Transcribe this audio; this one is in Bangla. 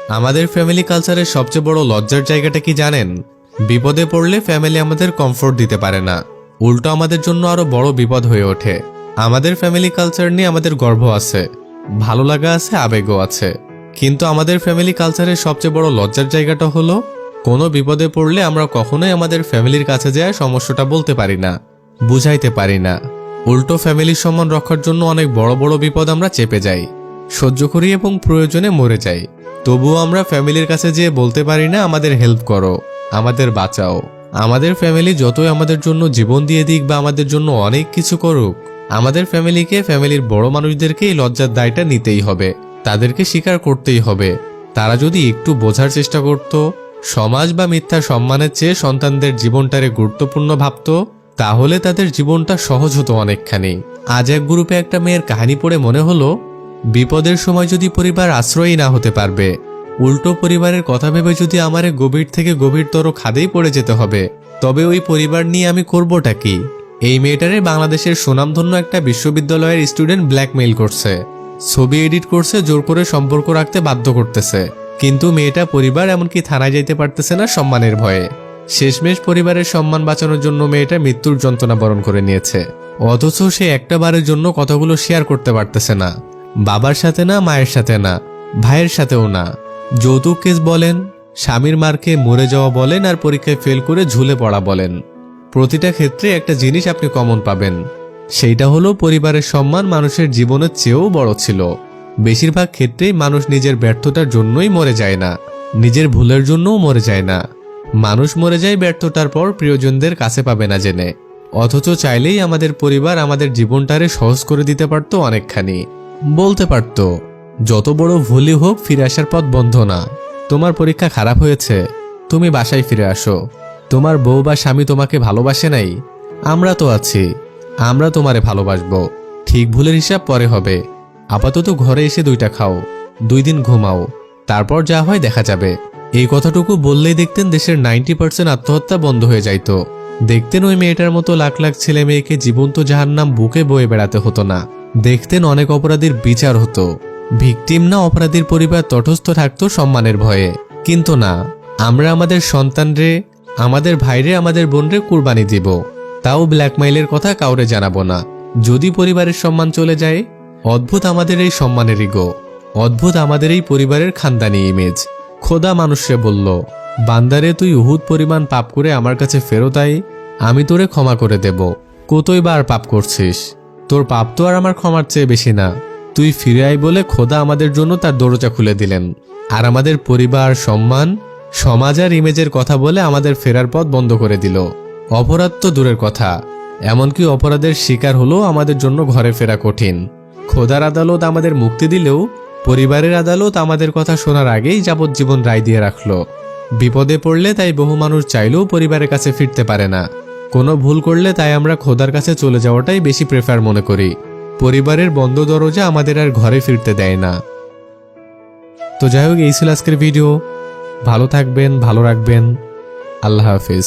আমাদের ফ্যামিলি কালচারের সবচেয়ে বড় লজ্জার জায়গাটা কি জানেন? বিপদে পড়লে ফ্যামিলি আমাদের কমফোর্ট দিতে পারে না, উল্টো আমাদের জন্য আরো বড় বিপদ হয়ে ওঠে। আমাদের ফ্যামিলি কালচার নিয়ে আমাদের গর্ব আছে, ভালো লাগা আছে, আবেগও আছে। কিন্তু আমাদের ফ্যামিলি কালচারের সবচেয়ে বড় লজ্জার জায়গাটা হলো কোনো বিপদে পড়লে আমরা কখনোই আমাদের ফ্যামিলির কাছে যেয়ে সমস্যাটা বলতে পারি না, বুঝাইতে পারি না। উল্টো ফ্যামিলির সম্মান রক্ষার জন্য অনেক বড় বড় বিপদ আমরা চেপে যাই, সহ্য করি এবং প্রয়োজনে মরে যাই। তবুও আমরা ফ্যামিলির কাছে যেয়ে বলতে পারি না আমাদের হেল্প করো, আমাদের বাঁচাও। আমাদের ফ্যামিলি যতই আমাদের জন্য জীবন দিয়ে দিক বা আমাদের জন্য অনেক কিছু করুক, আমাদের ফ্যামিলির বড় মানুষদেরকে এই লজ্জার দায়টা নিতেই হবে, তাদেরকে স্বীকার করতেই হবে। তারা যদি একটু বোঝার চেষ্টা করত, সমাজ বা মিথ্যা সম্মানের চেয়ে সন্তানদের জীবনটারে গুরুত্বপূর্ণ ভাবত, তাহলে তাদের জীবনটা সহজ হতো অনেকখানি। আজ এক গ্রুপে একটা মেয়ের কাহিনী পড়ে মনে হলো, বিপদের সময় যদি পরিবার আশ্রয়ই না হতে পারবে, উল্টো পরিবারের কথা ভেবে যদি আমারে গভীর থেকে গভীরতর খাদেই পড়ে যেতে হবে, তবে ওই পরিবার নিয়ে আমি করবোটা কি? এই মেয়েটারে বাংলাদেশের সুনামধন্য একটা বিশ্ববিদ্যালয়ের স্টুডেন্ট ব্ল্যাকমেইল করছে, ছবি এডিট করছে, জোর করে সম্পর্ক রাখতে বাধ্য করতেছে। কিন্তু মেয়েটা পরিবার এমনকি থানায় যাইতে পারতেছে না সম্মানের ভয়ে। শেষমেশ পরিবারের সম্মান বাঁচানোর জন্য মেয়েটা মৃত্যুর যন্ত্রণা বরণ করে নিয়েছে। অথচ সে একটা বারের জন্য কথাগুলো শেয়ার করতে পারতেছে না, বাবার সাথে না, মায়ের সাথে না, ভাইয়ের সাথেও না। যৌতুক কেস বলেন, স্বামীর মারকে মরে যাওয়া বলেন, আর পরীক্ষায় ফেল করে ঝুলে পড়া বলেন, প্রতিটা ক্ষেত্রে একটা জিনিস আপনি কমন পাবেন, সেইটা হলো পরিবারের সম্মান মানুষের জীবনের চেয়েও বড় ছিল। বেশিরভাগ ক্ষেত্রেই মানুষ নিজের ব্যর্থতার জন্যই মরে যায় না, নিজের ভুলের জন্যও মরে যায় না। মানুষ মরে যায় ব্যর্থতার পর প্রিয়জনদের কাছে পাবে না জেনে। অথচ চাইলেই আমাদের পরিবার আমাদের জীবনটারে সহজ করে দিতে পারত অনেকখানি। বলতে পারত, যত বড় ভুলই হোক ফিরে আসার পথ বন্ধ না। তোমার পরীক্ষা খারাপ হয়েছে, তুমি বাসায় ফিরে আসো। তোমার বউ বা স্বামী তোমাকে ভালোবাসে নাই, আমরা তো আছি, আমরা তোমারে ভালোবাসবো। ঠিক ভুলের হিসাব পরে হবে, আপাতত ঘরে এসে 2টা খাও, 2 দিন ঘুমাও, তারপর যা হয় দেখা যাবে। এই কথাটুকু বললেই দেখতেন দেশের 90% আত্মহত্যা বন্ধ হয়ে যাইত। দেখতেন ওই মেয়েটার মতো লাখ লাখ ছেলে মেয়েকে জীবন্ত জাহান্নাম বুকে বয়ে বেড়াতে হতো না। দেখতেন অনেক অপরাধীর বিচার হতো, ভিকটিম না অপরাধীর পরিবার তটস্থ থাকতো সম্মানের ভয়ে। কিন্তু না, আমরা আমাদের সন্তানরে, আমাদের ভাইরে, আমাদের বোনরে কুরবানি দিব, তাও ব্ল্যাকমেইলের কথা কাউরে জানাবো না। যদি পরিবারের সম্মান চলে যায়, অদ্ভুত আমাদের এই সম্মানের ইগো, অদ্ভুত আমাদের এই পরিবারের খানদানি ইমেজ। খোদা মানুষে বলল, বান্দারে তুই উহুদ পরিমাণ পাপ করে আমার কাছে ফেরত আই, আমি তোরে ক্ষমা করে দেব। কতই বার পাপ করছিস, তোর পাপ তো আর আমার ক্ষমার চেয়ে বেশি না। তুই ফিরে আই বলে খোদা আমাদের জন্য তার দরজা খুলে দিলেন, আর আমাদের পরিবার, সম্মান, সমাজ আর ইমেজের কথা বলে আমাদের ফেরার পথ বন্ধ করে দিল। অপরাধ তো দূরের কথা, এমনকি অপরাধের শিকার হলেও আমাদের জন্য ঘরে ফেরা কঠিন। খোদার আদালত আমাদের মুক্তি দিলেও পরিবারের আদালত আমাদের কথা শোনার আগেই যাবজ্জীবন রায় দিয়ে রাখলো। বিপদে পড়লে তাই বহু মানুষ চাইলেও পরিবারের কাছে ফিরতে পারে না। কোনো ভুল করলে তাই আমরা খোদার কাছে চলে যাওয়াটাই বেশি প্রেফার মনে করি। পরিবারের বন্ধ দরজা আমাদের আর ঘরে ফিরতে দেয় না। তো যাই হোক, এই ছিল আজকের ভিডিও। ভালো থাকবেন, ভালো রাখবেন। আল্লাহ হাফিজ।